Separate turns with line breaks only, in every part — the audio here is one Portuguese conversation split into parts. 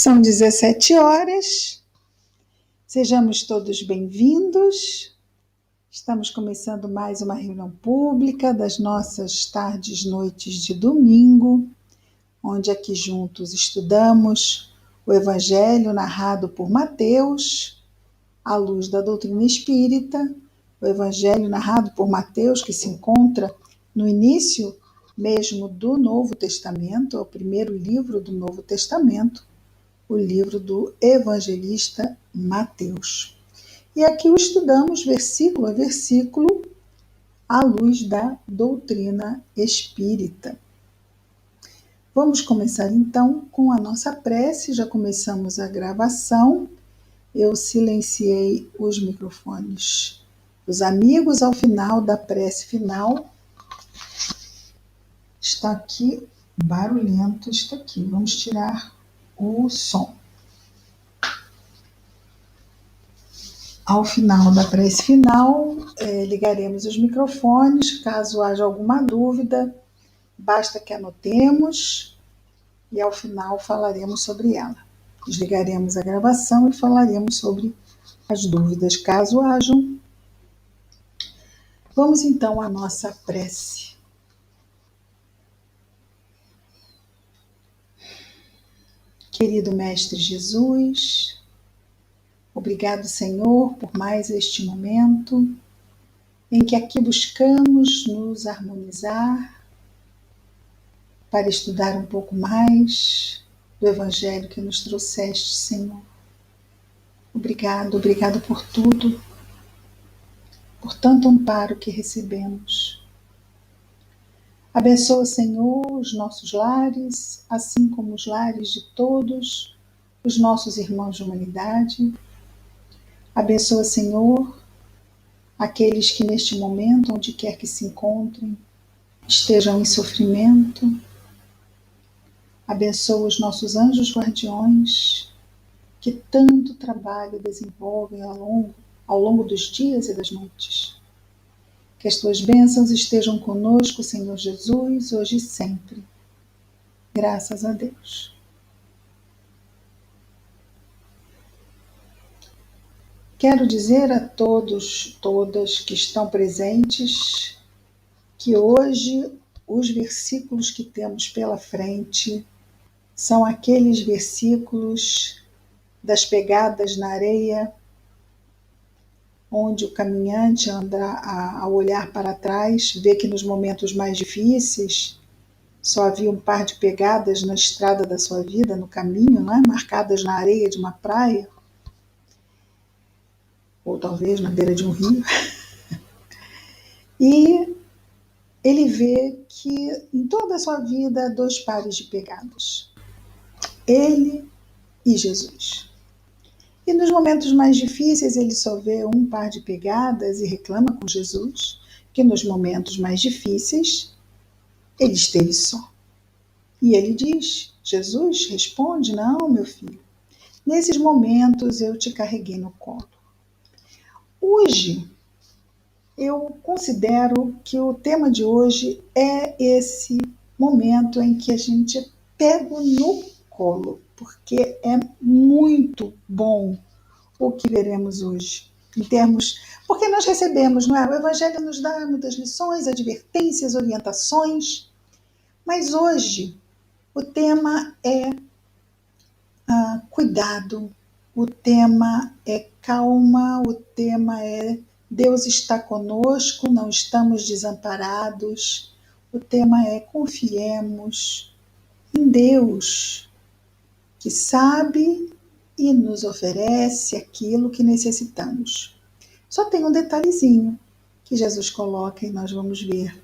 São 17 horas, sejamos todos bem-vindos. Estamos começando mais uma reunião pública das nossas tardes, noites de domingo, onde aqui juntos estudamos o Evangelho narrado por Mateus, à luz da doutrina espírita, o Evangelho narrado por Mateus, que se encontra no início mesmo do Novo Testamento, é o primeiro livro do Novo Testamento, o livro do evangelista Mateus. E aqui o estudamos versículo a versículo à luz da doutrina espírita. Vamos começar então com a nossa prece, já começamos a gravação. Eu silenciei os microfones dos amigos ao final da prece final. Está aqui barulhento, está aqui. Vamos tirar o som. Ao final da prece final, ligaremos os microfones. Caso haja alguma dúvida, basta que anotemos e ao final falaremos sobre ela. Desligaremos a gravação e falaremos sobre as dúvidas, caso hajam. Vamos então à nossa prece. Querido Mestre Jesus, obrigado, Senhor, por mais este momento em que aqui buscamos nos harmonizar para estudar um pouco mais do Evangelho que nos trouxeste, Senhor. Obrigado, obrigado por tudo, por tanto amparo que recebemos. Abençoa, Senhor, os nossos lares, assim como os lares de todos os nossos irmãos de humanidade. Abençoa, Senhor, aqueles que neste momento, onde quer que se encontrem, estejam em sofrimento. Abençoa os nossos anjos guardiões, que tanto trabalho desenvolvem ao longo dos dias e das noites. Que as tuas bênçãos estejam conosco, Senhor Jesus, hoje e sempre. Graças a Deus. Quero dizer a todos, todas que estão presentes, que hoje os versículos que temos pela frente são aqueles versículos das pegadas na areia, onde o caminhante anda ao olhar para trás, vê que nos momentos mais difíceis só havia um par de pegadas na estrada da sua vida, no caminho, né? Marcadas na areia de uma praia, ou talvez na beira de um rio. E ele vê que em toda a sua vida há dois pares de pegadas. Ele e Jesus. E nos momentos mais difíceis ele só vê um par de pegadas e reclama com Jesus que nos momentos mais difíceis ele esteve só. E ele diz, Jesus responde, não, meu filho, nesses momentos eu te carreguei no colo. Hoje, eu considero que o tema de hoje é esse momento em que a gente é pego no colo, porque é muito bom o que veremos hoje, porque nós recebemos, não é? O Evangelho nos dá muitas lições, advertências, orientações, mas hoje o tema é cuidado, o tema é calma, o tema é Deus está conosco, não estamos desamparados, o tema é confiemos em Deus, que sabe e nos oferece aquilo que necessitamos. Só tem um detalhezinho que Jesus coloca e nós vamos ver.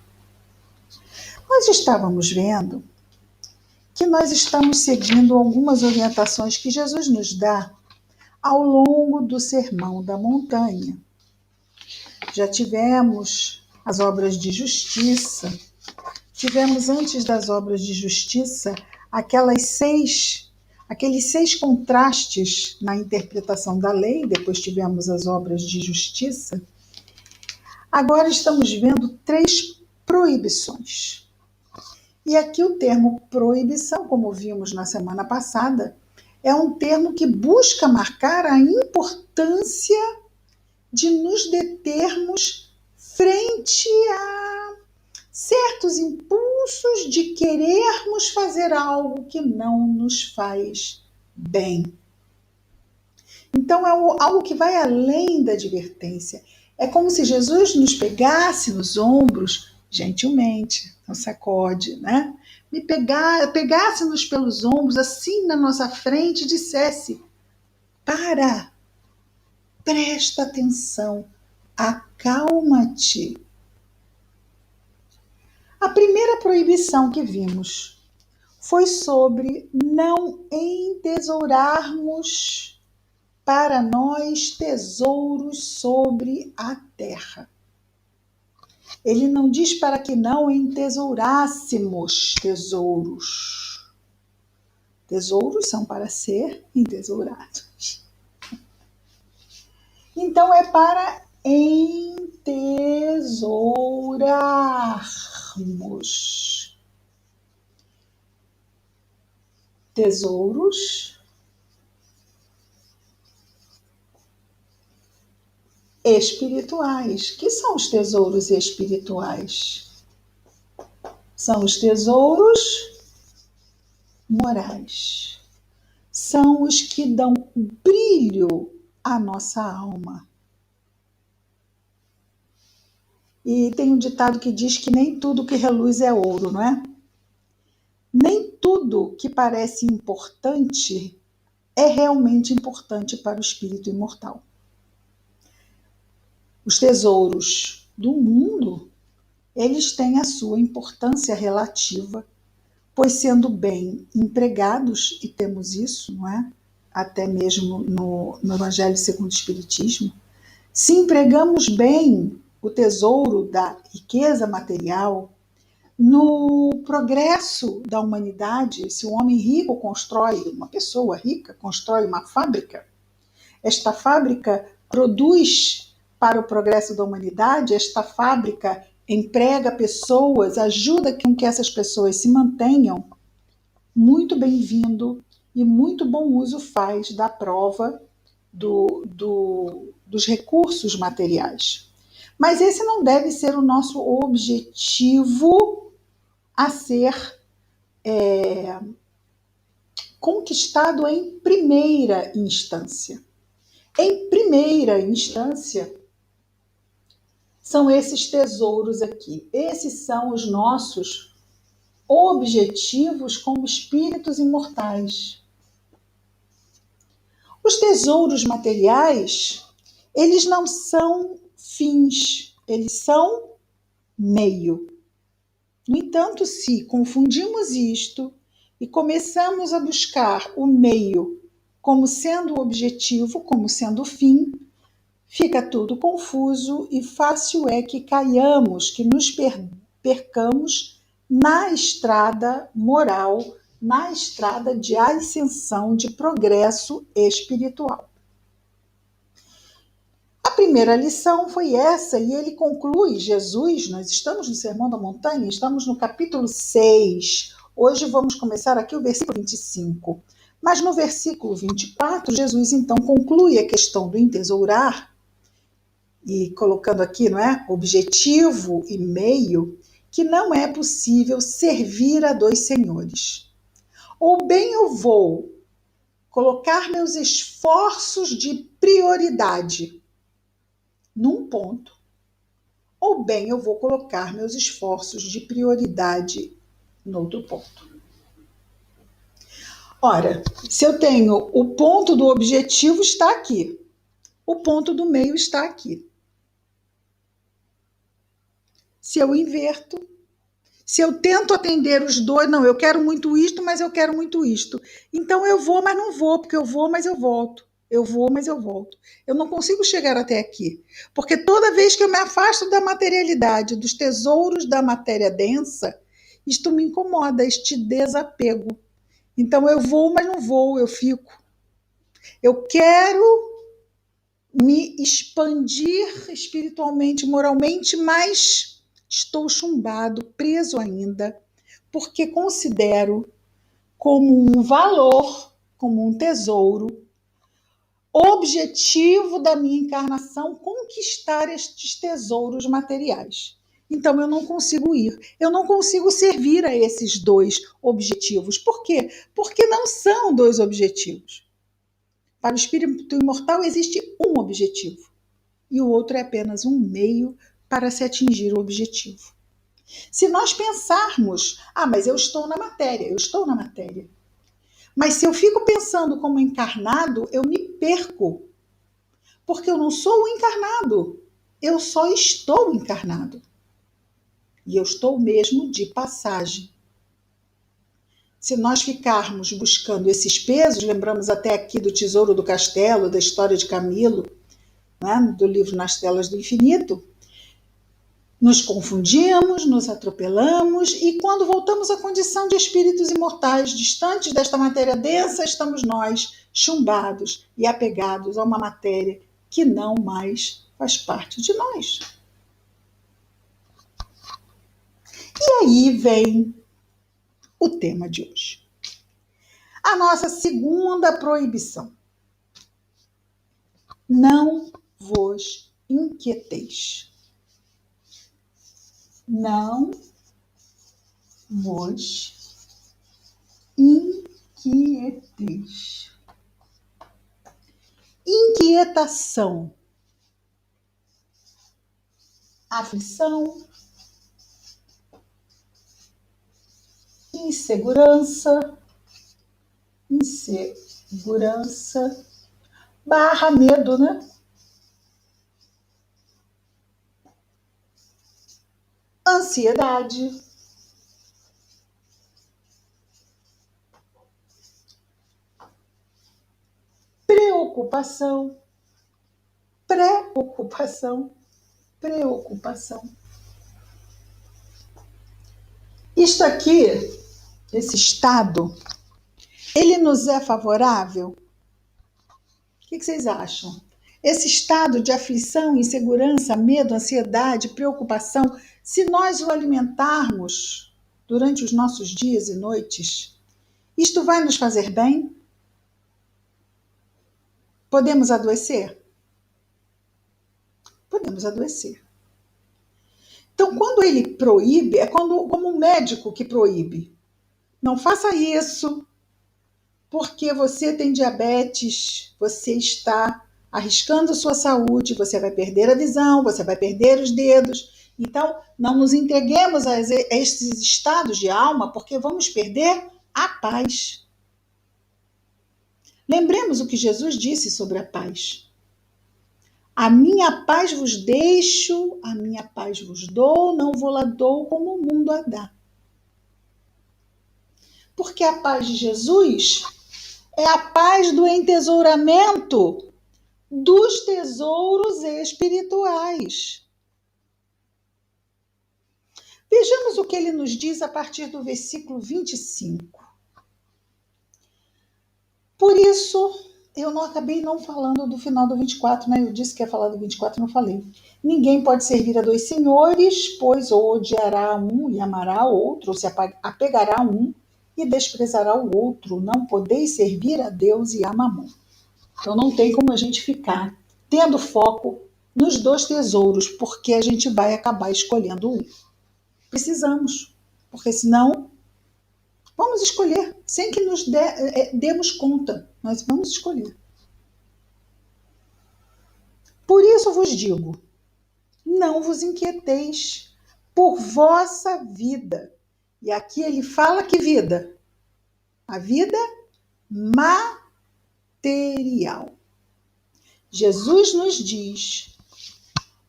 Nós estávamos vendo que nós estamos seguindo algumas orientações que Jesus nos dá ao longo do Sermão da Montanha. Já tivemos as obras de justiça, tivemos antes das obras de justiça aqueles seis contrastes na interpretação da lei, depois tivemos as obras de justiça. Agora estamos vendo 3 proibições. E aqui o termo proibição, como vimos na semana passada, é um termo que busca marcar a importância de nos determos frente a certos impulsos de querermos fazer algo que não nos faz bem. Então, é algo que vai além da advertência. É como se Jesus nos pegasse nos ombros, gentilmente, não sacode, né? Pegasse-nos pelos ombros, assim na nossa frente, e dissesse: para, presta atenção, acalma-te. A primeira proibição que vimos foi sobre não entesourarmos para nós tesouros sobre a terra. Ele não diz para que não entesourássemos tesouros. Tesouros são para ser entesourados. Então é para entesourarmos tesouros espirituais. Que são os tesouros espirituais? São os tesouros morais. São os que dão brilho à nossa alma. E tem um ditado que diz que nem tudo que reluz é ouro, não é? Nem tudo que parece importante é realmente importante para o espírito imortal. Os tesouros do mundo, eles têm a sua importância relativa, pois sendo bem empregados, e temos isso, não é? Até mesmo no Evangelho segundo o Espiritismo, se empregamos bem o tesouro da riqueza material, no progresso da humanidade, se um homem rico constrói, uma pessoa rica constrói uma fábrica, esta fábrica produz para o progresso da humanidade, esta fábrica emprega pessoas, ajuda com que essas pessoas se mantenham, muito bem-vindo e muito bom uso faz da prova dos recursos materiais. Mas esse não deve ser o nosso objetivo a ser conquistado em primeira instância. Em primeira instância, são esses tesouros aqui. Esses são os nossos objetivos como espíritos imortais. Os tesouros materiais, eles não são fins, eles são meio. No entanto, se confundimos isto e começamos a buscar o meio como sendo o objetivo, como sendo o fim, fica tudo confuso e fácil é que caiamos, que nos percamos na estrada moral, na estrada de ascensão, de progresso espiritual. A primeira lição foi essa, e ele conclui, Jesus, nós estamos no Sermão da Montanha, estamos no capítulo 6, hoje vamos começar aqui o versículo 25, mas no versículo 24, Jesus então conclui a questão do entesourar, e colocando aqui, não é, objetivo e meio, que não é possível servir a dois senhores. Ou bem eu vou colocar meus esforços de prioridade num ponto, ou bem eu vou colocar meus esforços de prioridade no outro ponto. Ora, se eu tenho o ponto do objetivo está aqui, o ponto do meio está aqui. Se eu inverto, se eu tento atender os dois, não, eu quero muito isto, mas eu quero muito isto. Então eu vou, mas não vou, porque eu vou, mas eu volto. Eu vou, mas eu volto. Eu não consigo chegar até aqui. Porque toda vez que eu me afasto da materialidade, dos tesouros da matéria densa, isto me incomoda, este desapego. Então eu vou, mas não vou, eu fico. Eu quero me expandir espiritualmente, moralmente, mas estou chumbado, preso ainda, porque considero como um valor, como um tesouro, objetivo da minha encarnação, conquistar estes tesouros materiais. Então eu não consigo ir, eu não consigo servir a esses dois objetivos. Por quê? Porque não são dois objetivos. Para o espírito imortal existe um objetivo, e o outro é apenas um meio para se atingir o objetivo. Se nós pensarmos, mas eu estou na matéria, eu estou na matéria. Mas se eu fico pensando como encarnado, eu me perco. Porque eu não sou o encarnado, eu só estou encarnado. E eu estou mesmo de passagem. Se nós ficarmos buscando esses pesos, lembramos até aqui do Tesouro do Castelo, da história de Camilo, né, do livro Nas Telas do Infinito, nos confundimos, nos atropelamos e quando voltamos à condição de espíritos imortais, distantes desta matéria densa, estamos nós chumbados e apegados a uma matéria que não mais faz parte de nós. E aí vem o tema de hoje. A nossa segunda proibição. Não vos inquieteis. Não vos inquieteis. Inquietação, aflição, insegurança, barra medo, né? Ansiedade, preocupação. Isto aqui, esse estado, ele nos é favorável? O que vocês acham? Esse estado de aflição, insegurança, medo, ansiedade, preocupação, se nós o alimentarmos durante os nossos dias e noites, isto vai nos fazer bem? Podemos adoecer? Podemos adoecer. Então, quando ele proíbe, é como um médico que proíbe. Não faça isso, porque você tem diabetes, você está arriscando sua saúde, você vai perder a visão, você vai perder os dedos. Então, não nos entreguemos a esses estados de alma, porque vamos perder a paz. Lembremos o que Jesus disse sobre a paz. A minha paz vos deixo, a minha paz vos dou, não vou-la dou como o mundo a dá. Porque a paz de Jesus é a paz do entesouramento dos tesouros espirituais. Vejamos o que ele nos diz a partir do versículo 25. Por isso, eu não acabei não falando do final do 24, né? Eu disse que ia falar do 24, não falei. Ninguém pode servir a dois senhores, pois ou odiará um e amará outro, ou se apegará a um e desprezará o outro. Não podeis servir a Deus e a Mamon. Então não tem como a gente ficar tendo foco nos dois tesouros, porque a gente vai acabar escolhendo um. Precisamos, porque senão vamos escolher, sem que nos demos conta, nós vamos escolher. Por isso vos digo, não vos inquieteis por vossa vida. E aqui ele fala que vida? A vida material. Jesus nos diz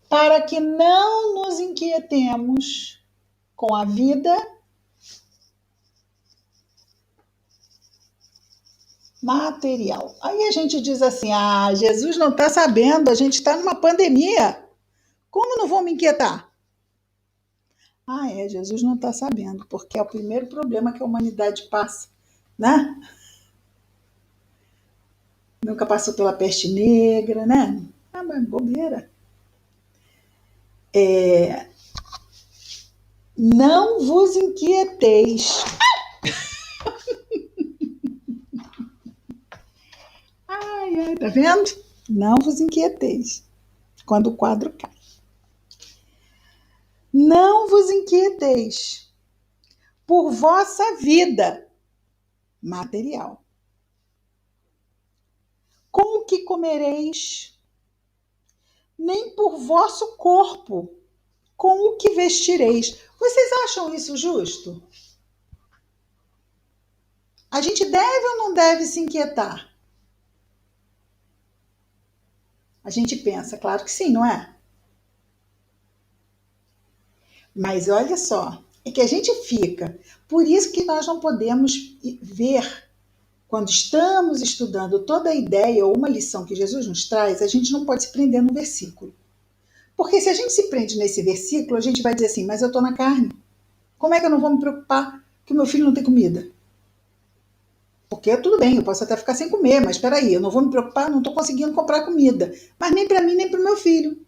para que não nos inquietemos com a vida material. Aí a gente diz assim, Jesus não está sabendo, a gente está numa pandemia. Como não vou me inquietar? Jesus não está sabendo, porque é o primeiro problema que a humanidade passa, né? Nunca passou pela peste negra, né? Mas bobeira. Não vos inquieteis. ai, tá vendo? Não vos inquieteis quando o quadro cai. Não vos inquieteis por vossa vida material. Com o que comereis, nem por vosso corpo, com o que vestireis. Vocês acham isso justo? A gente deve ou não deve se inquietar? A gente pensa, claro que sim, não é? Mas olha só, é que a gente fica. Por isso que nós não podemos ver, quando estamos estudando toda a ideia ou uma lição que Jesus nos traz, a gente não pode se prender no versículo. Porque se a gente se prende nesse versículo, a gente vai dizer assim, mas eu estou na carne. Como é que eu não vou me preocupar que o meu filho não tem comida? Porque tudo bem, eu posso até ficar sem comer, mas espera aí, eu não vou me preocupar, não estou conseguindo comprar comida. Mas nem para mim, nem para o meu filho.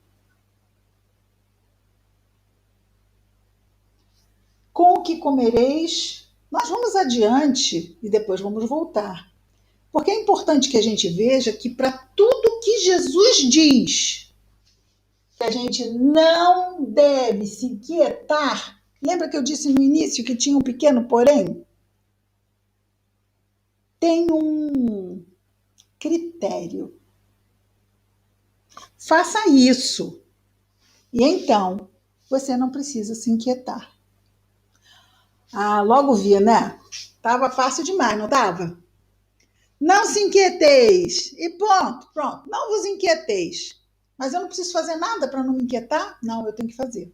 Com o que comereis, nós vamos adiante e depois vamos voltar. Porque é importante que a gente veja que para tudo que Jesus diz, que a gente não deve se inquietar. Lembra que eu disse no início que tinha um pequeno porém? Tem um critério. Faça isso. E então, você não precisa se inquietar. Ah, logo vi, né? Tava fácil demais, não tava? Não se inquieteis. E pronto, pronto. Não vos inquieteis. Mas eu não preciso fazer nada para não me inquietar? Não, eu tenho que fazer.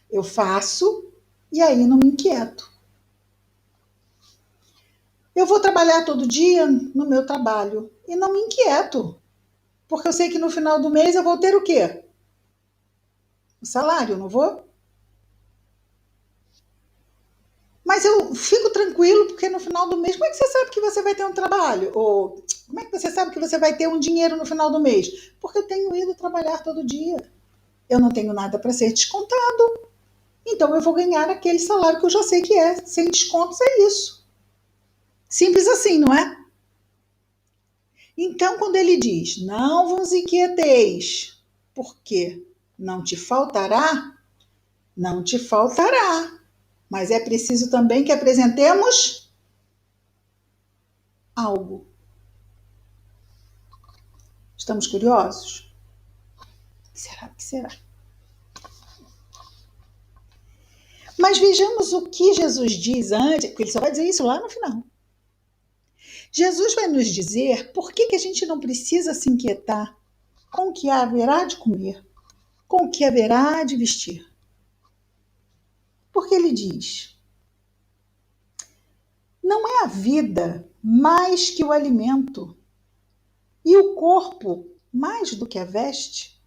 Eu faço e aí não me inquieto. Eu vou trabalhar todo dia no meu trabalho e não me inquieto. Porque eu sei que no final do mês eu vou ter o quê? O salário, não vou? Mas eu fico tranquilo porque no final do mês, como é que você sabe que você vai ter um trabalho? Ou como é que você sabe que você vai ter um dinheiro no final do mês? Porque eu tenho ido trabalhar todo dia. Eu não tenho nada para ser descontado. Então eu vou ganhar aquele salário que eu já sei que é. Sem descontos é isso. Simples assim, não é? Então, quando ele diz, não vos inquieteis, porque não te faltará, não te faltará. Mas é preciso também que apresentemos algo. Estamos curiosos? O que será? O que será? Mas vejamos o que Jesus diz antes, porque ele só vai dizer isso lá no final. Jesus vai nos dizer por que a gente não precisa se inquietar com o que haverá de comer, com o que haverá de vestir. Porque ele diz: não é a vida mais que o alimento, e o corpo mais do que a veste?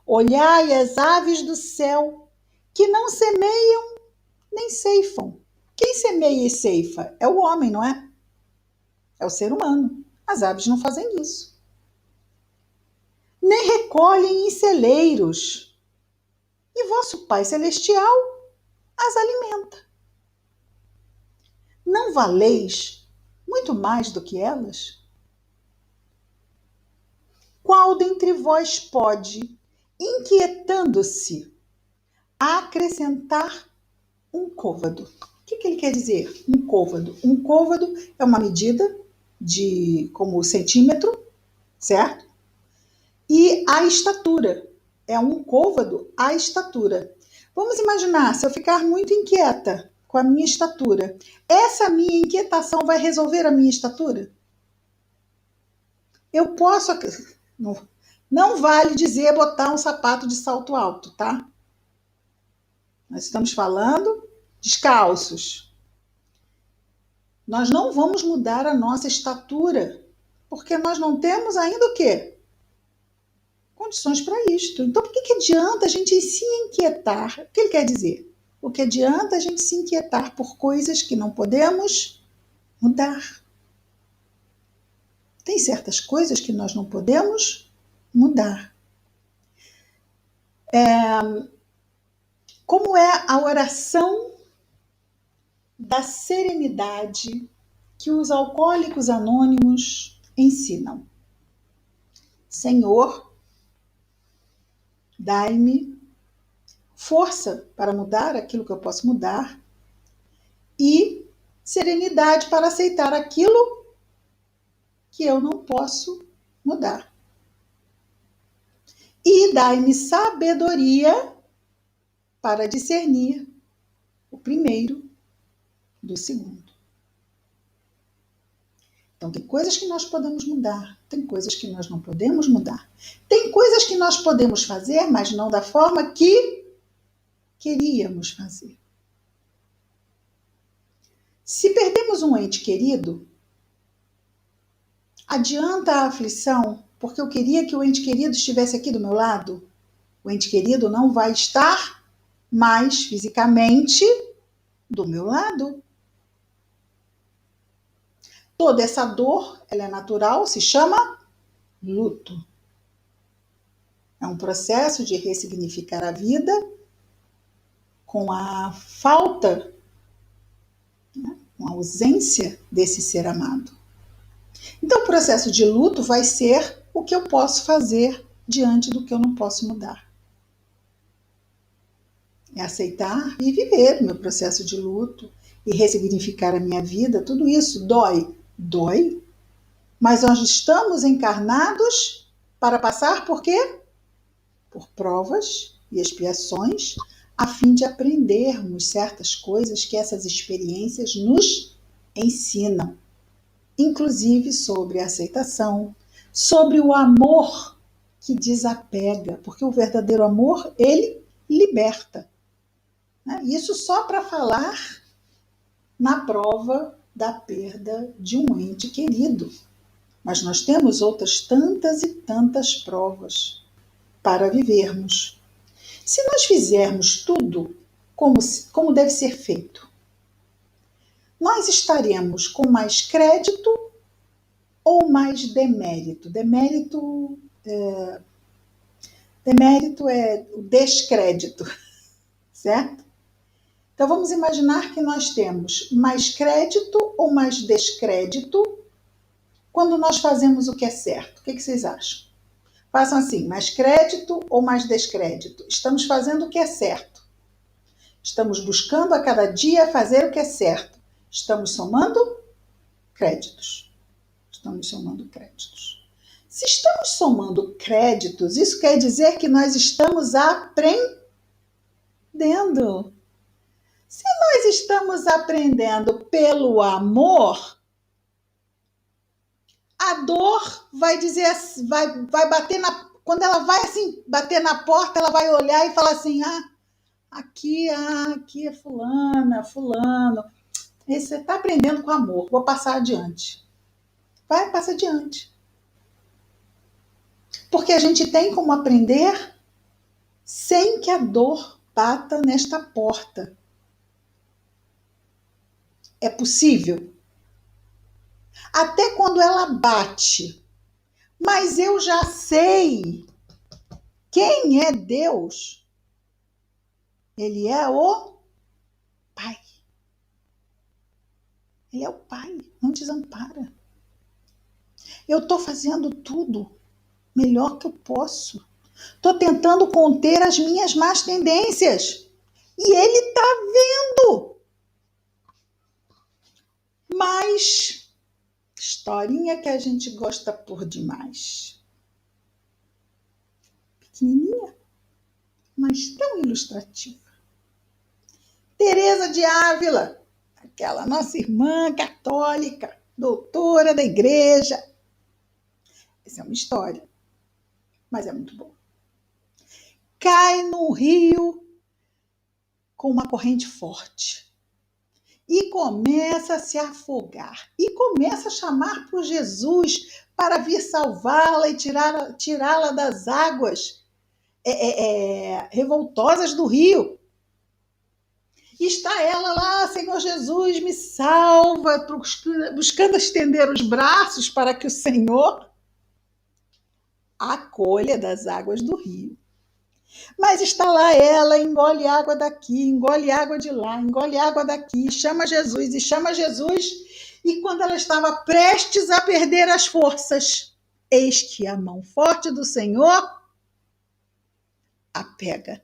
Olhai as aves do céu, que não semeiam nem ceifam. Quem semeia e ceifa é o homem, não é? É o ser humano. As aves não fazem isso. Nem recolhem em celeiros. E vosso Pai Celestial as alimenta. Não valeis muito mais do que elas? Qual dentre vós pode, inquietando-se, acrescentar um côvado? O que ele quer dizer? Um côvado. Um côvado é uma medida de como centímetro, certo? E a estatura. É um côvado a estatura. Vamos imaginar, se eu ficar muito inquieta com a minha estatura, essa minha inquietação vai resolver a minha estatura? Eu posso. Não vale dizer botar um sapato de salto alto, tá? Nós estamos falando descalços. Nós não vamos mudar a nossa estatura, porque nós não temos ainda o quê? Condições para isto. Então, por que adianta a gente se inquietar? O que ele quer dizer? O que adianta a gente se inquietar por coisas que não podemos mudar? Tem certas coisas que nós não podemos mudar. Como é a oração da serenidade que os alcoólicos anônimos ensinam: Senhor, dai-me força para mudar aquilo que eu posso mudar e serenidade para aceitar aquilo que eu não posso mudar. E dai-me sabedoria para discernir o primeiro do segundo. Então, tem coisas que nós podemos mudar, tem coisas que nós não podemos mudar. Tem coisas que nós podemos fazer, mas não da forma que queríamos fazer. Se perdemos um ente querido, adianta a aflição, porque eu queria que o ente querido estivesse aqui do meu lado? O ente querido não vai estar mais fisicamente do meu lado. Toda essa dor, ela é natural, se chama luto. É um processo de ressignificar a vida com a falta, com a ausência desse ser amado. Então, o processo de luto vai ser o que eu posso fazer diante do que eu não posso mudar. É aceitar e viver o meu processo de luto e ressignificar a minha vida. Tudo isso dói? Dói. Mas nós estamos encarnados para passar por quê? Por provas e expiações, a fim de aprendermos certas coisas que essas experiências nos ensinam. Inclusive sobre a aceitação, sobre o amor que desapega, porque o verdadeiro amor, ele liberta. Isso só para falar na prova da perda de um ente querido. Mas nós temos outras tantas e tantas provas para vivermos. Se nós fizermos tudo como deve ser feito, nós estaremos com mais crédito ou mais demérito? Demérito é o descrédito, certo? Então vamos imaginar que nós temos mais crédito ou mais descrédito quando nós fazemos o que é certo. O que vocês acham? Façam assim, mais crédito ou mais descrédito? Estamos fazendo o que é certo. Estamos buscando a cada dia fazer o que é certo. Estamos somando créditos. Estamos somando créditos. Se estamos somando créditos, isso quer dizer que nós estamos aprendendo. Se nós estamos aprendendo pelo amor, a dor vai dizer, vai bater na, quando ela vai assim bater na porta, ela vai olhar e falar assim: aqui é fulana, fulano. Você está aprendendo com amor, vou passar adiante. Vai, passa adiante. Porque a gente tem como aprender sem que a dor bata nesta porta. É possível? Até quando ela bate. Mas eu já sei quem é Deus. Ele é o Pai. Ele é o Pai, não desampara. Eu estou fazendo tudo melhor que eu posso. Estou tentando conter as minhas más tendências. E Ele está vendo. Mas, historinha que a gente gosta por demais. Pequenininha, mas tão ilustrativa. Teresa de Ávila, aquela nossa irmã católica, doutora da igreja. Essa é uma história, mas é muito boa. Cai no rio com uma corrente forte e começa a se afogar e começa a chamar por Jesus para vir salvá-la e tirá-la das águas revoltosas do rio. E está ela lá: Senhor Jesus, me salva, buscando estender os braços para que o Senhor acolha das águas do rio. Mas está lá ela, engole água daqui, engole água de lá, engole água daqui, chama Jesus e chama Jesus. E quando ela estava prestes a perder as forças, eis que a mão forte do Senhor a pega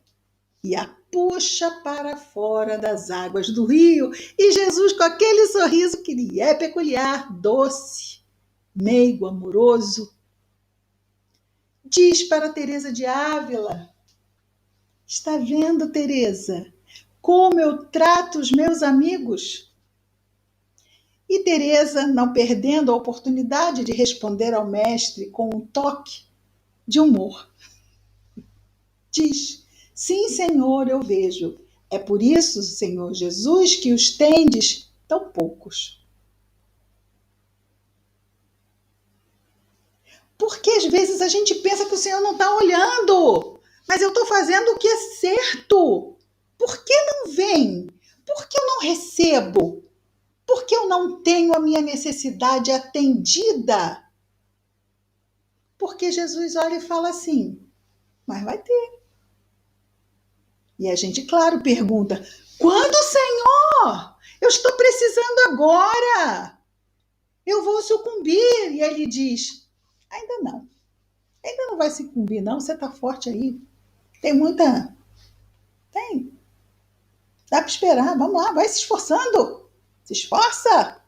e a puxa para fora das águas do rio. E Jesus, com aquele sorriso que lhe é peculiar, doce, meigo, amoroso, diz para Teresa de Ávila: está vendo, Teresa, como eu trato os meus amigos? E Teresa, não perdendo a oportunidade de responder ao mestre com um toque de humor, diz: sim, Senhor, eu vejo. É por isso, Senhor Jesus, que os tendes tão poucos. Porque às vezes a gente pensa que o Senhor não está olhando, mas eu estou fazendo o que é certo. Por que não vem? Por que eu não recebo? Por que eu não tenho a minha necessidade atendida? Porque Jesus olha e fala assim: mas vai ter. E a gente, claro, pergunta: quando, Senhor? Eu estou precisando agora. Eu vou sucumbir. E ele diz: ainda não. Ainda não vai sucumbir, não. Você está forte aí. Tem muita. Tem. Dá para esperar. Vamos lá, vai se esforçando. Se esforça.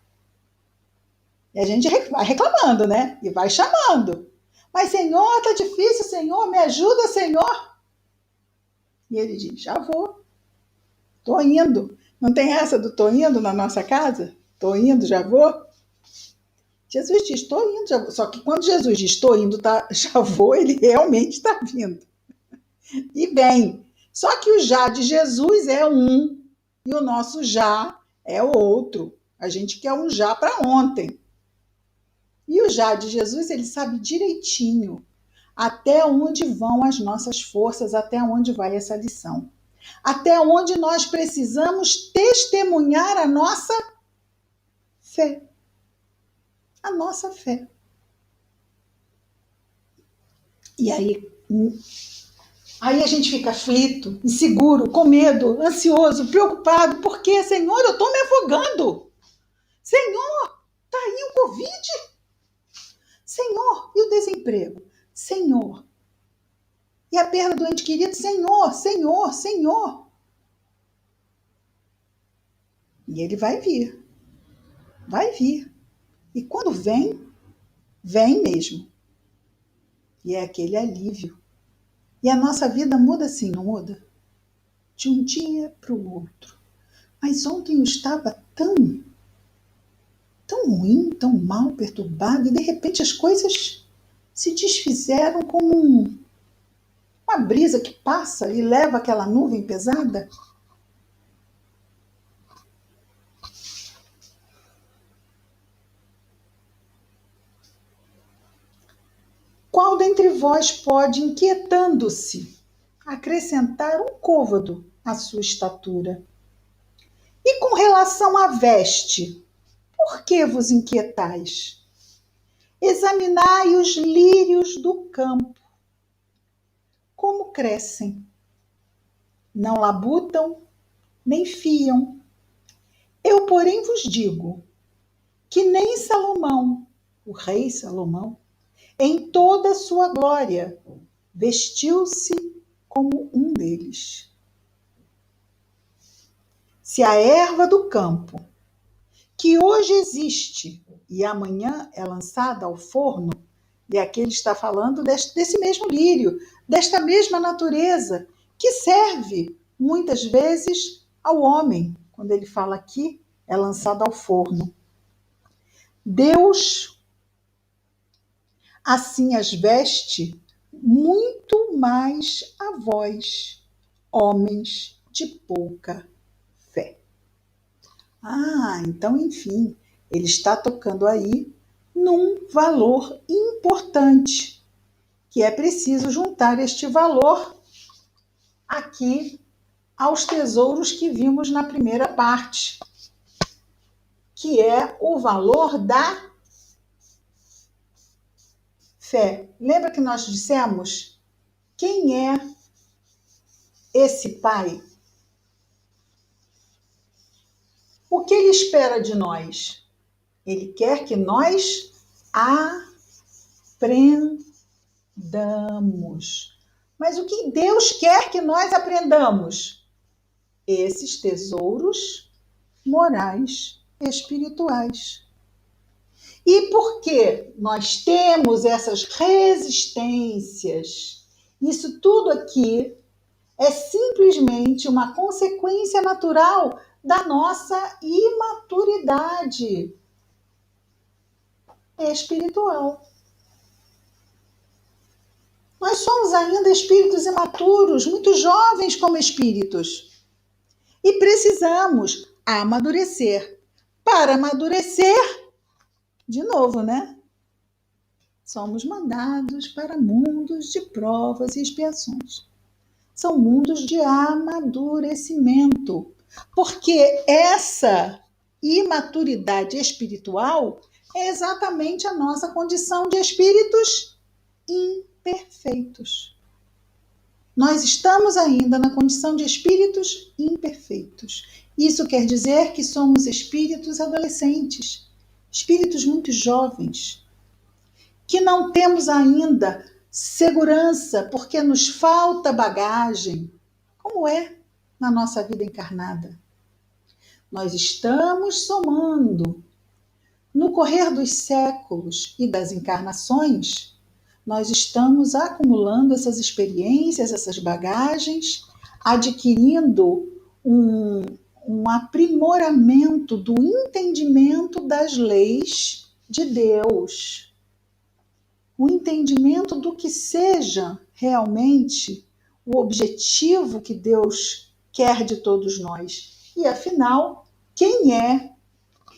E a gente vai reclamando, né? E vai chamando. Mas, Senhor, tá difícil, Senhor. Me ajuda, Senhor. E ele diz: já vou. Tô indo. Não tem essa do tô indo na nossa casa? Tô indo, já vou. Jesus diz: estou indo, já vou. Só que quando Jesus diz: estou indo, tá, já vou, ele realmente está vindo. E bem, só que o já de Jesus é um e o nosso já é o outro. A gente quer um já para ontem. E o já de Jesus, ele sabe direitinho até onde vão as nossas forças, até onde vai essa lição. Até onde nós precisamos testemunhar a nossa fé. A nossa fé. E aí a gente fica aflito, inseguro, com medo, ansioso, preocupado, porque, Senhor, eu estou me afogando. Senhor, está aí o Covid. Senhor, e o desemprego? Senhor, e a perda do ente querido? Senhor, Senhor, Senhor. E ele vai vir, vai vir. E quando vem, vem mesmo. E é aquele alívio. E a nossa vida muda assim, não muda? De um dia para o outro. Mas ontem eu estava tão ruim, tão mal, perturbado, e de repente as coisas se desfizeram como uma brisa que passa e leva aquela nuvem pesada. Qual dentre vós pode, inquietando-se, acrescentar um côvado à sua estatura? E com relação à veste, por que vos inquietais? Examinai os lírios do campo, como crescem. Não labutam, nem fiam. Eu, porém, vos digo que nem Salomão, o rei Salomão, em toda a sua glória, vestiu-se como um deles. Se a erva do campo, que hoje existe e amanhã é lançada ao forno, e aqui ele está falando desse mesmo lírio, desta mesma natureza, que serve muitas vezes ao homem. Quando ele fala aqui, é lançada ao forno. Deus assim as veste muito mais a vós, homens de pouca fé. Então, enfim, ele está tocando aí num valor importante, que é preciso juntar este valor aqui aos tesouros que vimos na primeira parte, que é o valor da fé. Lembra que nós dissemos quem é esse Pai? O que ele espera de nós? Ele quer que nós aprendamos. Mas o que Deus quer que nós aprendamos? Esses tesouros morais, espirituais. E por que nós temos essas resistências? Isso tudo aqui é simplesmente uma consequência natural da nossa imaturidade espiritual. Nós somos ainda espíritos imaturos, muito jovens como espíritos. E precisamos amadurecer. Para amadurecer, de novo, né? Somos mandados para mundos de provas e expiações. São mundos de amadurecimento. Porque essa imaturidade espiritual é exatamente a nossa condição de espíritos imperfeitos. Nós estamos ainda na condição de espíritos imperfeitos. Isso quer dizer que somos espíritos adolescentes, espíritos muito jovens, que não temos ainda segurança porque nos falta bagagem, como é na nossa vida encarnada. Nós estamos somando. No correr dos séculos e das encarnações, nós estamos acumulando essas experiências, essas bagagens, adquirindo um aprimoramento do entendimento das leis de Deus. O entendimento do que seja realmente o objetivo que Deus quer de todos nós. E, afinal, quem é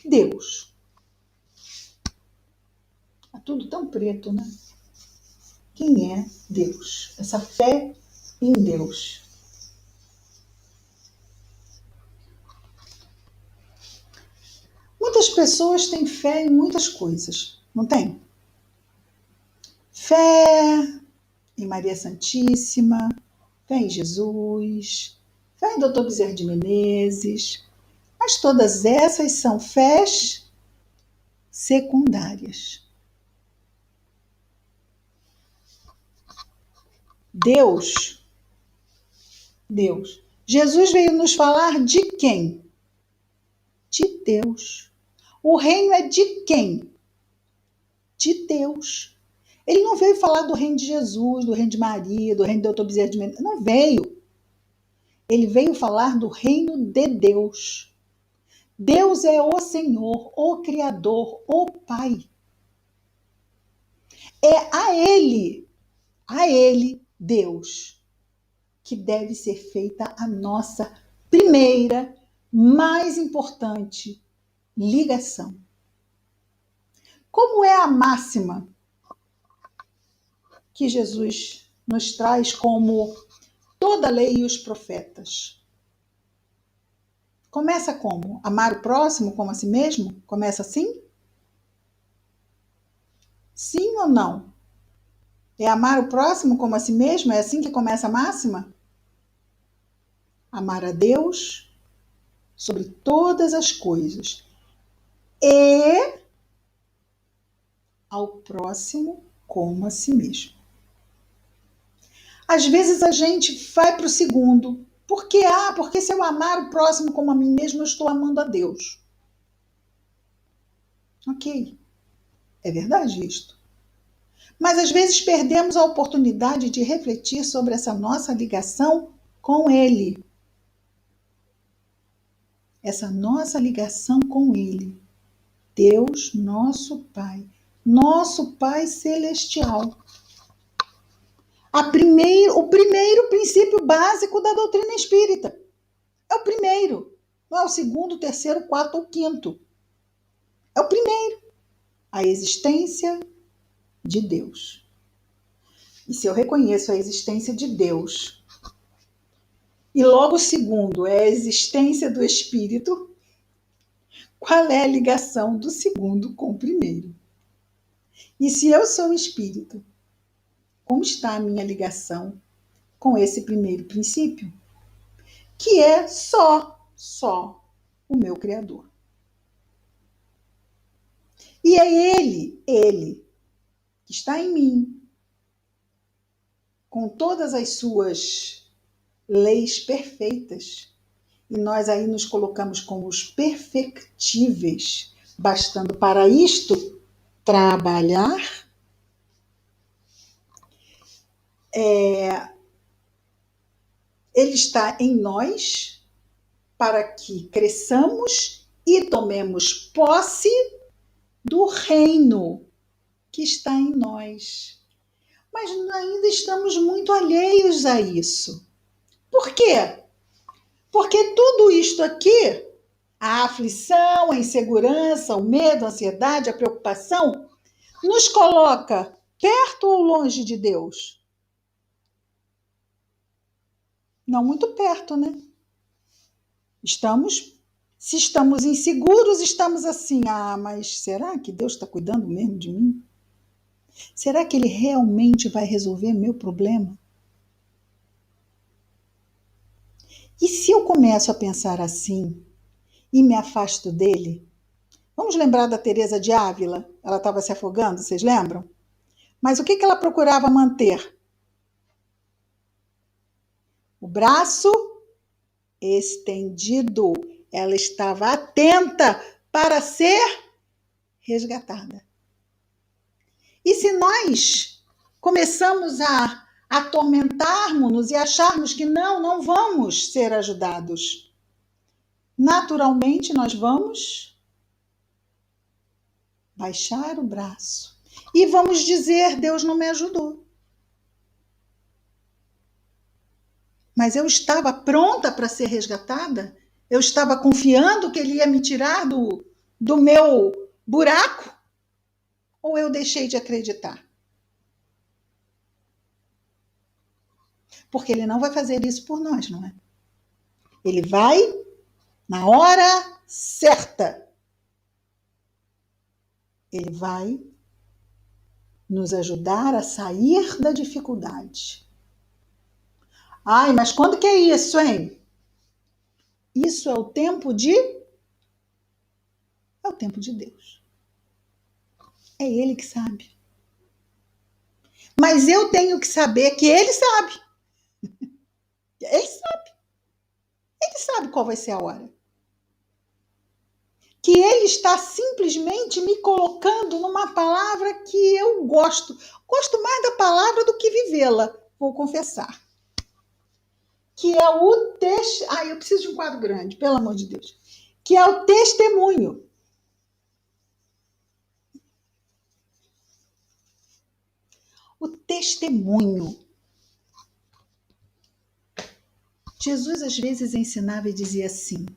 Deus? Tá tudo tão preto, né? Quem é Deus? Essa fé em Deus. Muitas pessoas têm fé em muitas coisas, não tem? Fé em Maria Santíssima, fé em Jesus, fé em Dr. Bezerra de Menezes, mas todas essas são fés secundárias. Deus. Jesus veio nos falar de quem? De Deus. O reino é de quem? De Deus. Ele não veio falar do reino de Jesus, do reino de Maria, do reino de Dr. Bezerra de Menezes. Não veio. Ele veio falar do reino de Deus. Deus é o Senhor, o Criador, o Pai. É a Ele, Deus, que deve ser feita a nossa primeira, mais importante ligação. Como é a máxima que Jesus nos traz como toda a lei e os profetas? Começa como? Amar o próximo como a si mesmo? Começa assim? Sim ou não? É amar o próximo como a si mesmo? É assim que começa a máxima? Amar a Deus sobre todas as coisas e ao próximo como a si mesmo. Às vezes a gente vai para o segundo. Por quê? Porque se eu amar o próximo como a mim mesmo, eu estou amando a Deus. Ok, é verdade isto. Mas às vezes perdemos a oportunidade de refletir sobre essa nossa ligação com Ele. Essa nossa ligação com Ele. Deus, nosso Pai Celestial. O primeiro princípio básico da doutrina espírita. É o primeiro. Não é o segundo, terceiro, quarto ou quinto. É o primeiro. A existência de Deus. E se eu reconheço a existência de Deus, e logo o segundo é a existência do Espírito, qual é a ligação do segundo com o primeiro? E se eu sou Espírito, como está a minha ligação com esse primeiro princípio? Que é só o meu Criador. E é ele, que está em mim, com todas as suas leis perfeitas. E nós aí nos colocamos como os perfectíveis, bastando para isto trabalhar, ele está em nós para que cresçamos e tomemos posse do reino que está em nós. Mas ainda estamos muito alheios a isso. Por quê? Porque tudo isto aqui, a aflição, a insegurança, o medo, a ansiedade, a preocupação, nos coloca perto ou longe de Deus? Não muito perto, né? Se estamos inseguros, estamos assim, mas será que Deus está cuidando mesmo de mim? Será que Ele realmente vai resolver meu problema? E se eu começo a pensar assim e me afasto dele? Vamos lembrar da Teresa de Ávila? Ela estava se afogando, vocês lembram? Mas o que ela procurava manter? O braço estendido. Ela estava atenta para ser resgatada. E se nós começamos a atormentarmos-nos e acharmos que não vamos ser ajudados, naturalmente nós vamos baixar o braço e vamos dizer: Deus não me ajudou. Mas eu estava pronta para ser resgatada? Eu estava confiando que Ele ia me tirar do meu buraco? Ou eu deixei de acreditar? Porque Ele não vai fazer isso por nós, não é? Ele vai na hora certa. Ele vai nos ajudar a sair da dificuldade. Ai, mas quando que é isso, hein? Isso é o tempo de... É o tempo de Deus. É Ele que sabe. Mas eu tenho que saber que Ele sabe. Ele sabe. Ele sabe qual vai ser a hora. Que Ele está simplesmente me colocando numa palavra que eu gosto. Gosto mais da palavra do que vivê-la, vou confessar. Que é o eu preciso de um quadro grande, pelo amor de Deus. Que é o testemunho. O testemunho. Jesus às vezes ensinava e dizia assim: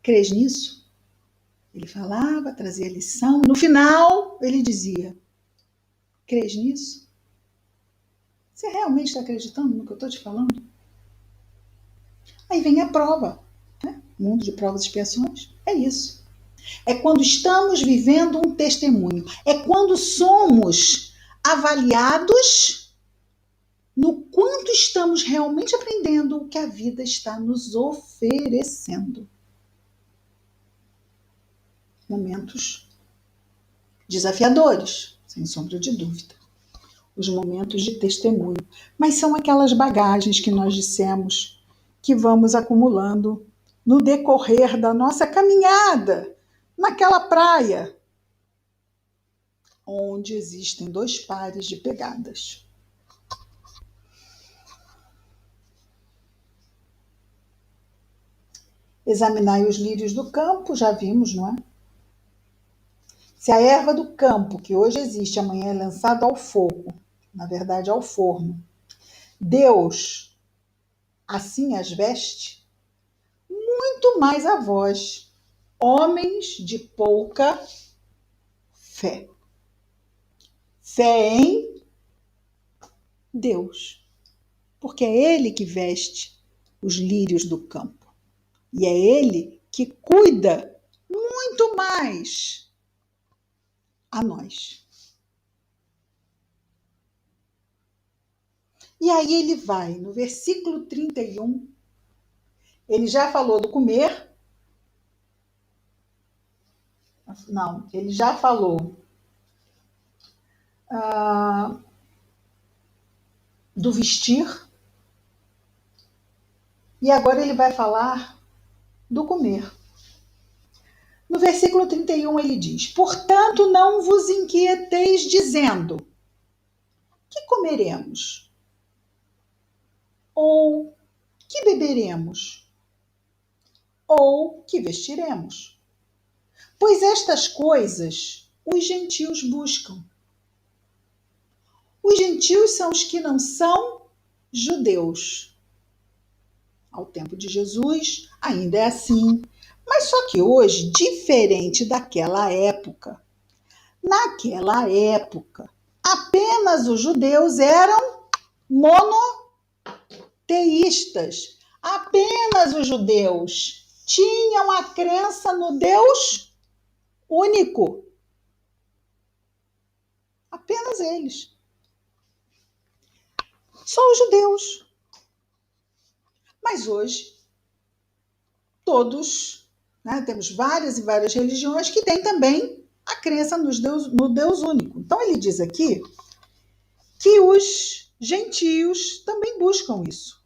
crês nisso? Ele falava, trazia lição. No final, ele dizia: crês nisso? Você realmente está acreditando no que eu estou te falando? Aí vem a prova. Né? Mundo de provas e expiações. É isso. É quando estamos vivendo um testemunho. É quando somos avaliados no quanto estamos realmente aprendendo o que a vida está nos oferecendo. Momentos desafiadores, sem sombra de dúvida. Os momentos de testemunho. Mas são aquelas bagagens que nós dissemos que vamos acumulando no decorrer da nossa caminhada naquela praia onde existem dois pares de pegadas. Examinai os lírios do campo, já vimos, não é? Se a erva do campo, que hoje existe, amanhã é lançada ao fogo, na verdade ao forno, Deus assim as veste, muito mais a vós, homens de pouca fé. Fé em Deus, porque é Ele que veste os lírios do campo. E é Ele que cuida muito mais a nós. E aí ele vai, no versículo 31, ele já falou do comer, Não, ele já falou do vestir, e agora ele vai falar do comer. No versículo 31 ele diz: portanto, não vos inquieteis dizendo: que comeremos? Ou que beberemos? Ou que vestiremos? Pois estas coisas os gentios buscam. Os gentios são os que não são judeus. Ao tempo de Jesus ainda é assim. Mas só que hoje, diferente daquela época, naquela época, apenas os judeus eram monoteístas. Apenas os judeus tinham a crença no Deus único. Apenas eles. Só os judeus. Mas hoje, todos, né, temos várias e várias religiões que têm também a crença no Deus único. Então ele diz aqui que os gentios também buscam isso.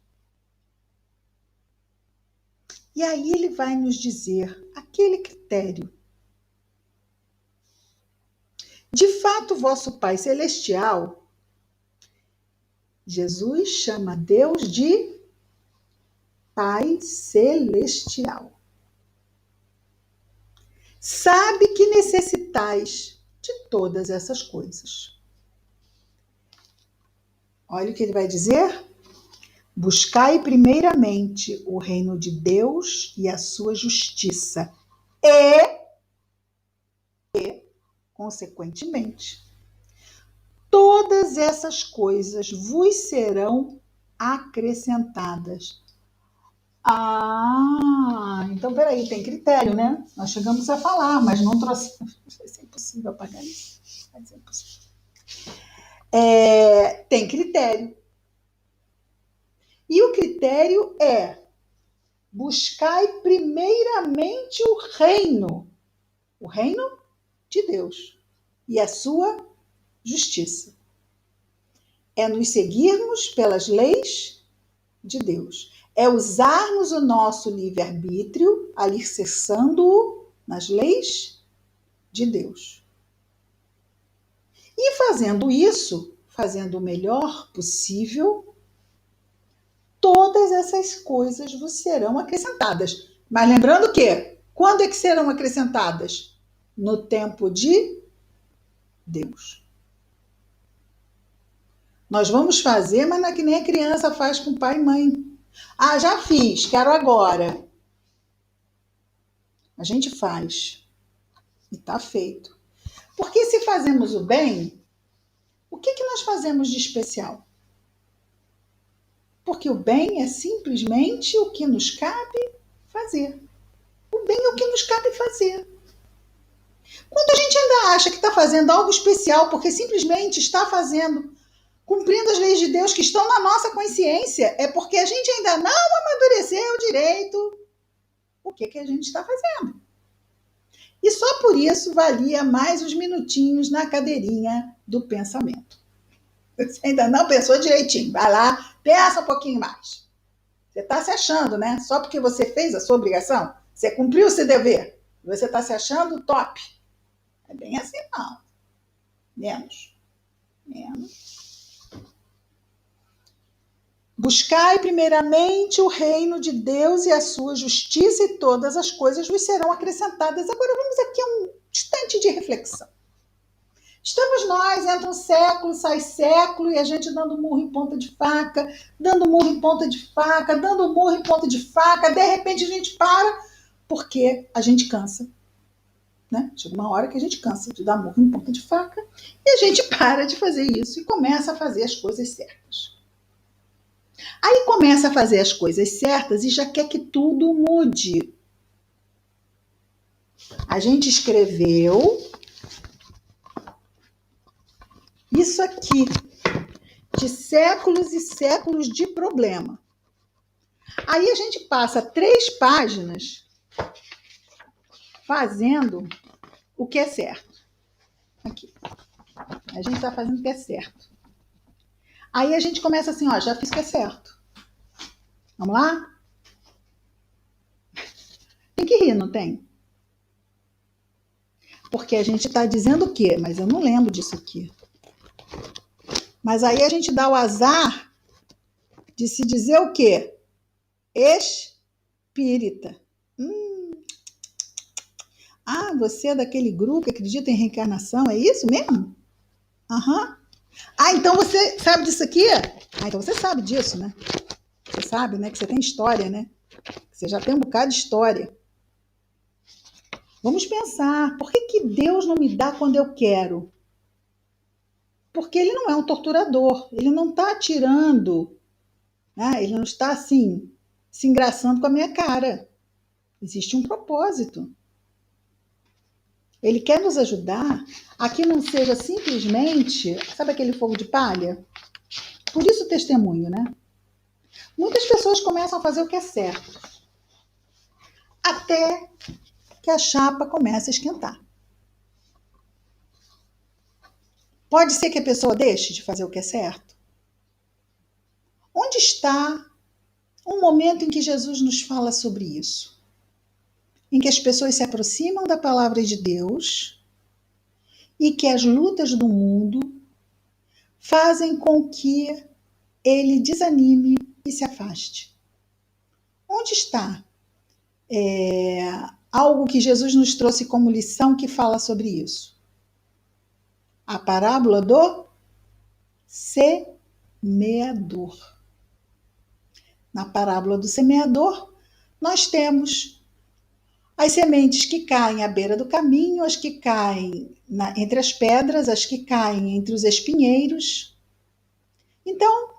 E aí ele vai nos dizer aquele critério. De fato, vosso Pai Celestial, Jesus chama Deus de Pai Celestial. Sabe que necessitais de todas essas coisas. Olha o que ele vai dizer. Buscai primeiramente o reino de Deus e a sua justiça. Consequentemente, todas essas coisas vos serão acrescentadas. Então peraí, tem critério, né? Nós chegamos a falar, mas não trouxe. Vai ser impossível apagar isso. Vai ser impossível. Tem critério. E o critério é: buscai primeiramente o reino de Deus e a sua justiça. É nos seguirmos pelas leis de Deus. É usarmos o nosso livre-arbítrio, alicerçando-o nas leis de Deus. E fazendo isso, fazendo o melhor possível, todas essas coisas vos serão acrescentadas. Mas lembrando que, quando é que serão acrescentadas? No tempo de Deus. Nós vamos fazer, mas não é que nem a criança faz com pai e mãe. Já fiz, quero agora. A gente faz. E está feito. Porque se fazemos o bem, o que nós fazemos de especial? Porque o bem é simplesmente o que nos cabe fazer. O bem é o que nos cabe fazer. Quando a gente ainda acha que está fazendo algo especial porque simplesmente está fazendo, cumprindo as leis de Deus que estão na nossa consciência, é porque a gente ainda não amadureceu direito o que a gente está fazendo. E só por isso valia mais uns minutinhos na cadeirinha do pensamento. Você ainda não pensou direitinho, vai lá, pensa um pouquinho mais. Você está se achando, né? Só porque você fez a sua obrigação, você cumpriu o seu dever, você está se achando top. É bem assim, não. Menos. Buscai primeiramente o reino de Deus e a sua justiça, e todas as coisas vos serão acrescentadas. Agora vamos aqui a um instante de reflexão. Estamos nós, entra um século, sai século, e a gente dando murro em ponta de faca, dando murro em ponta de faca, dando murro em ponta de faca, de repente a gente para, porque a gente cansa. Né? Chega uma hora que a gente cansa de dar murro em ponta de faca, e a gente para de fazer isso e começa a fazer as coisas certas. Aí começa a fazer as coisas certas e já quer que tudo mude. A gente escreveu isso aqui, de séculos e séculos de problema. Aí a gente passa 3 páginas fazendo o que é certo. Aqui. A gente está fazendo o que é certo. Aí a gente começa assim, ó, já fiz o que é certo. Vamos lá? Tem que rir, não tem? Porque a gente está dizendo o quê? Mas eu não lembro disso aqui. Mas aí a gente dá o azar de se dizer o quê? Espírita. Ah, você é daquele grupo que acredita em reencarnação, é isso mesmo? Aham. Ah, então você sabe disso aqui? Ah, então você sabe disso, né? Você sabe, né? Que você tem história, né? Você já tem um bocado de história. Vamos pensar, por que Deus não me dá quando eu quero? Porque ele não é um torturador, ele não está tirando, né? Ele não está assim, se engraçando com a minha cara. Existe um propósito. Ele quer nos ajudar a que não seja simplesmente, sabe aquele fogo de palha? Por isso o testemunho, né? Muitas pessoas começam a fazer o que é certo, até que a chapa comece a esquentar. Pode ser que a pessoa deixe de fazer o que é certo? Onde está um momento em que Jesus nos fala sobre isso? Em que as pessoas se aproximam da palavra de Deus e que as lutas do mundo fazem com que ele desanime e se afaste. Onde está algo que Jesus nos trouxe como lição que fala sobre isso? A parábola do semeador. Na parábola do semeador, nós temos as sementes que caem à beira do caminho, as que caem entre as pedras, as que caem entre os espinheiros. Então,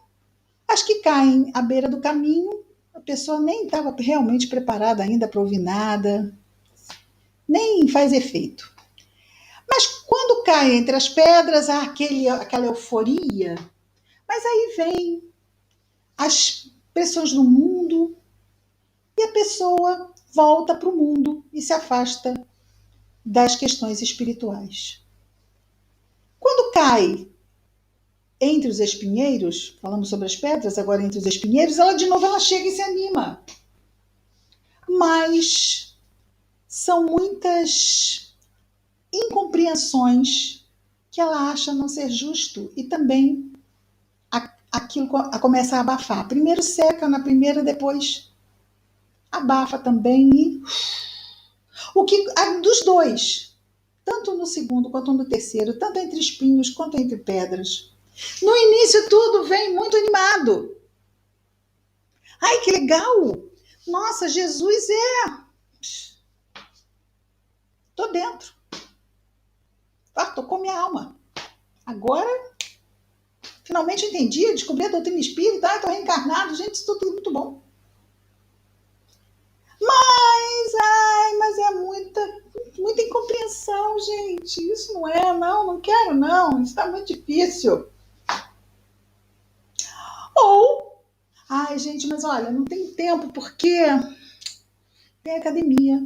as que caem à beira do caminho, a pessoa nem estava realmente preparada ainda para ouvir nada, nem faz efeito. Mas quando cai entre as pedras, há aquela euforia. Mas aí vem as pressões do mundo e a pessoa volta para o mundo e se afasta das questões espirituais. Quando cai entre os espinheiros, falamos sobre as pedras, agora entre os espinheiros, ela de novo ela chega e se anima. Mas são muitas incompreensões que ela acha não ser justo e também aquilo começa a abafar. Primeiro seca na primeira, depois abafa também e o que dos dois, tanto no segundo quanto no terceiro, tanto entre espinhos quanto entre pedras. No início tudo vem muito animado. Ai, que legal! Nossa, Jesus é. Tô dentro. Ah, tocou minha alma. Agora, finalmente entendi, descobri a doutrina espírita, tô reencarnado, gente, isso tudo é muito bom. Mas é muita incompreensão, gente. Isso não quero, não. Isso tá muito difícil. Ou, ai, gente, mas olha, não tem tempo porque tem academia,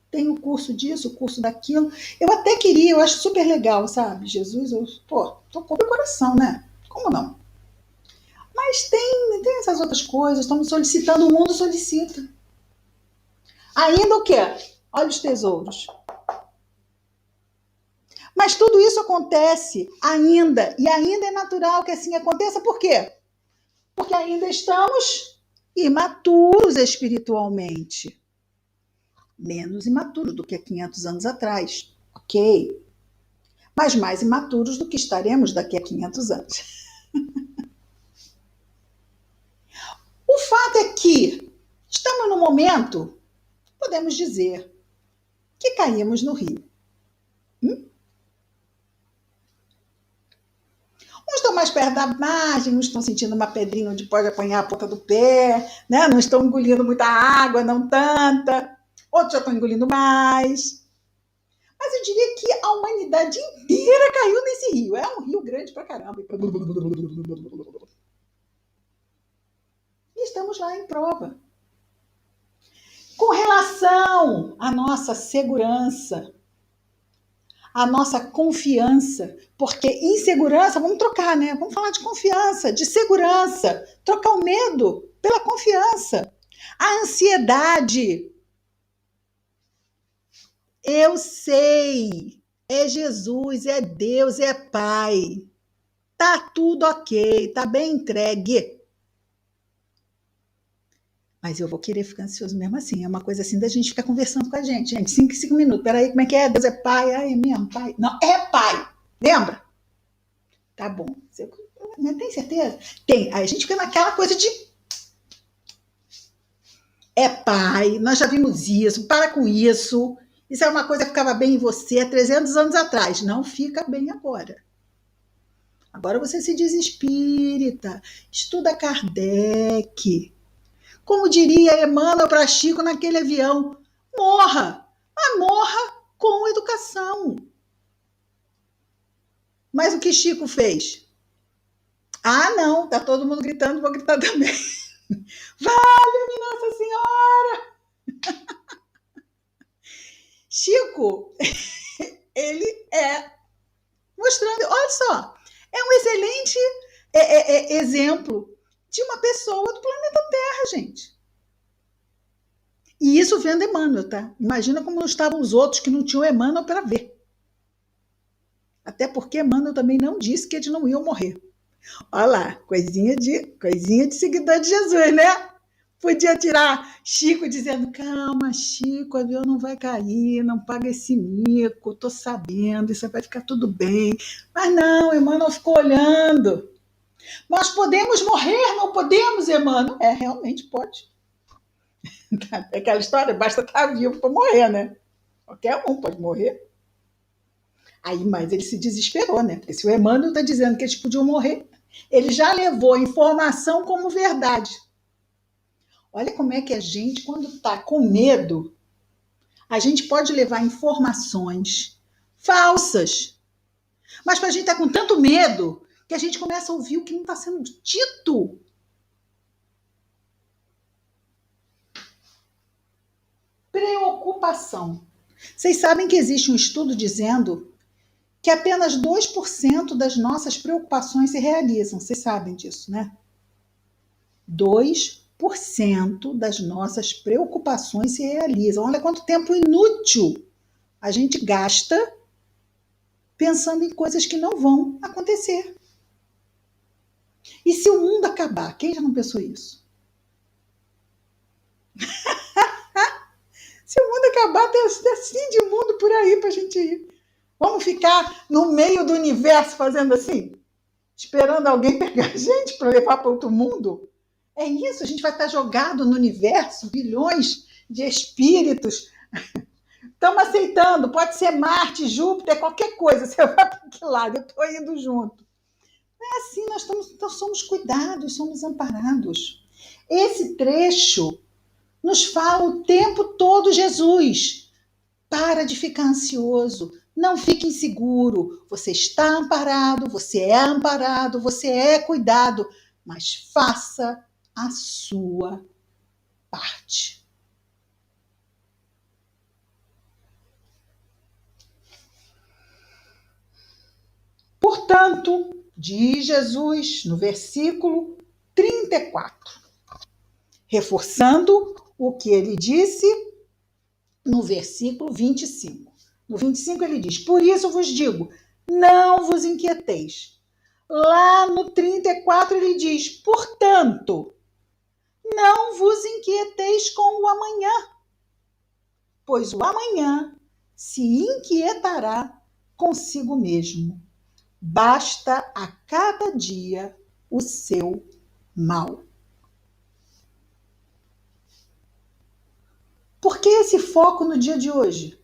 tem o curso disso, o curso daquilo. Eu até queria, eu acho super legal, sabe? Jesus, tocou meu coração, né? Como não? Mas tem essas outras coisas, estão me solicitando, o mundo solicita. Ainda o quê? Olha os tesouros. Mas tudo isso acontece ainda, e ainda é natural que assim aconteça, por quê? Porque ainda estamos imaturos espiritualmente. Menos imaturos do que há 500 anos atrás, ok? Mas mais imaturos do que estaremos daqui a 500 anos. O fato é que estamos no momento, podemos dizer, que caímos no rio. Uns estão mais perto da margem, uns estão sentindo uma pedrinha onde pode apanhar a ponta do pé, né? Não estão engolindo muita água, não tanta. Outros já estão engolindo mais. Mas eu diria que a humanidade inteira caiu nesse rio. É um rio grande pra caramba. E estamos lá em prova. Com relação à nossa segurança, a nossa confiança, porque insegurança, vamos trocar, né? Vamos falar de confiança, de segurança, trocar o medo pela confiança. A ansiedade, eu sei, é Jesus, é Deus, é Pai. Tá tudo ok, tá bem entregue. Mas eu vou querer ficar ansioso mesmo assim. É uma coisa assim da gente ficar conversando com a gente. Gente, 5 minutos. Peraí, como é que é? Deus é pai? Ai, é mesmo, pai? Não, é pai. Lembra? Tá bom. Você tem certeza? Tem. Aí a gente fica naquela coisa de é pai, nós já vimos isso, para com isso. Isso é uma coisa que ficava bem em você há 300 anos atrás. Não fica bem agora. Agora você se diz espírita, estuda Kardec. Como diria Emmanuel para Chico naquele avião, morra, mas morra com educação. Mas o que Chico fez? Ah, não, tá todo mundo gritando, vou gritar também. Vale-me Nossa Senhora! Chico, ele é mostrando, olha só, é um excelente exemplo de uma pessoa do planeta Terra, gente. E isso vendo Emmanuel, tá? Imagina como estavam os outros que não tinham Emmanuel para ver. Até porque Emmanuel também não disse que eles não iam morrer. Olha lá, coisinha de seguidor de Jesus, né? Podia tirar Chico dizendo, calma, Chico, o avião não vai cair, não paga esse mico, tô sabendo, isso vai ficar tudo bem. Mas não, Emmanuel ficou olhando. Nós podemos morrer, não podemos, Emmanuel? É, realmente pode. É aquela história, basta estar vivo para morrer, né? Qualquer um pode morrer. Aí, mas ele se desesperou, né? Porque se o Emmanuel está dizendo que eles podiam morrer, ele já levou a informação como verdade. Olha como é que a gente, quando está com medo, a gente pode levar informações falsas. Mas para a gente estar com tanto medo que a gente começa a ouvir o que não está sendo dito. Preocupação. Vocês sabem que existe um estudo dizendo que apenas 2% das nossas preocupações se realizam. Vocês sabem disso, né? 2% das nossas preocupações se realizam. Olha quanto tempo inútil a gente gasta pensando em coisas que não vão acontecer. E se o mundo acabar? Quem já não pensou isso? Se o mundo acabar, tem assim de mundo por aí para a gente ir. Vamos ficar no meio do universo fazendo assim? Esperando alguém pegar a gente para levar para outro mundo? É isso, a gente vai estar jogado no universo, bilhões de espíritos. Estamos aceitando, pode ser Marte, Júpiter, qualquer coisa. Você vai para que lado? Eu estou indo junto. É assim, nós somos cuidados, somos amparados. Esse trecho nos fala o tempo todo Jesus. Para de ficar ansioso, não fique inseguro. Você está amparado, você é cuidado, mas faça a sua parte. Portanto, diz Jesus no versículo 34, reforçando o que ele disse no versículo 25. No 25 ele diz, por isso vos digo, não vos inquieteis. Lá no 34 ele diz, portanto, não vos inquieteis com o amanhã, pois o amanhã se inquietará consigo mesmo. Basta a cada dia o seu mal. Por que esse foco no dia de hoje?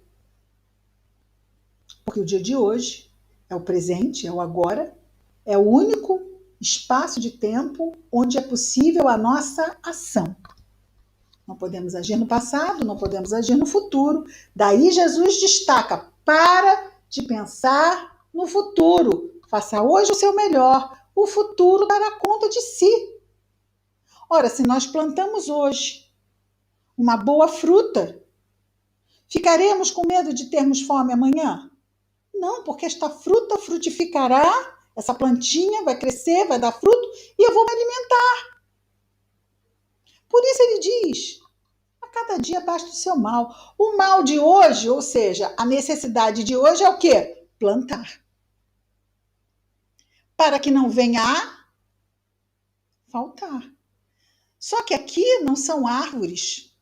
Porque o dia de hoje é o presente, é o agora, é o único espaço de tempo onde é possível a nossa ação. Não podemos agir no passado, não podemos agir no futuro. Daí Jesus destaca, para de pensar no futuro. Faça hoje o seu melhor. O futuro dará conta de si. Ora, se nós plantamos hoje uma boa fruta, ficaremos com medo de termos fome amanhã? Não, porque esta fruta frutificará, essa plantinha vai crescer, vai dar fruto e eu vou me alimentar. Por isso ele diz: a cada dia basta o seu mal. O mal de hoje, ou seja, a necessidade de hoje é o quê? Plantar. Para que não venha a faltar. Só que aqui não são árvores.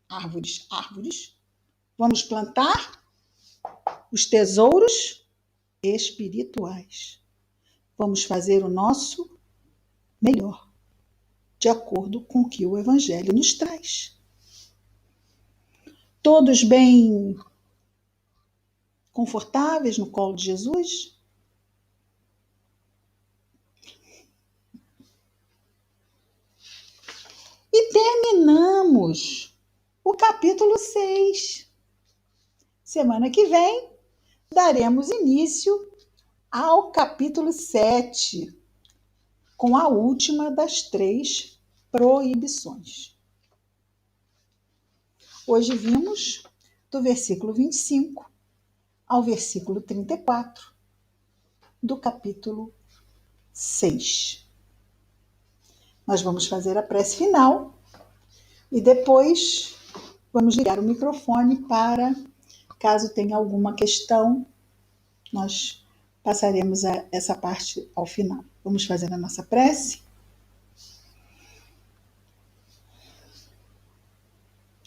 Árvores. Vamos plantar os tesouros espirituais. Vamos fazer o nosso melhor, de acordo com o que o Evangelho nos traz. Todos bem confortáveis no colo de Jesus? E terminamos o capítulo 6. Semana que vem, daremos início ao capítulo 7, com a última das 3 proibições. Hoje vimos do versículo 25 ao versículo 34 do capítulo 6. Nós vamos fazer a prece final e depois vamos ligar o microfone para, caso tenha alguma questão, nós passaremos essa parte ao final. Vamos fazer a nossa prece?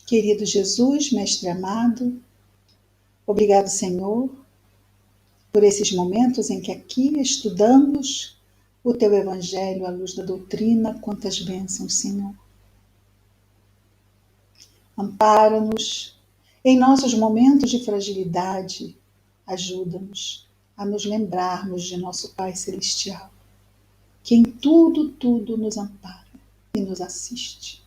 Querido Jesus, Mestre amado, obrigado, Senhor, por esses momentos em que aqui estudamos o Teu Evangelho à luz da doutrina. Quantas bênçãos, Senhor. Ampara-nos em nossos momentos de fragilidade. Ajuda-nos a nos lembrarmos de nosso Pai Celestial, que em tudo nos ampara e nos assiste.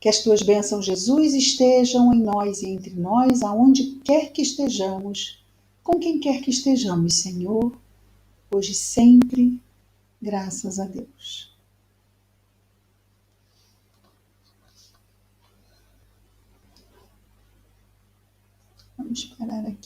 Que as tuas bênçãos, Jesus, estejam em nós e entre nós, aonde quer que estejamos, com quem quer que estejamos, Senhor, hoje e sempre, graças a Deus. Vamos parar aqui.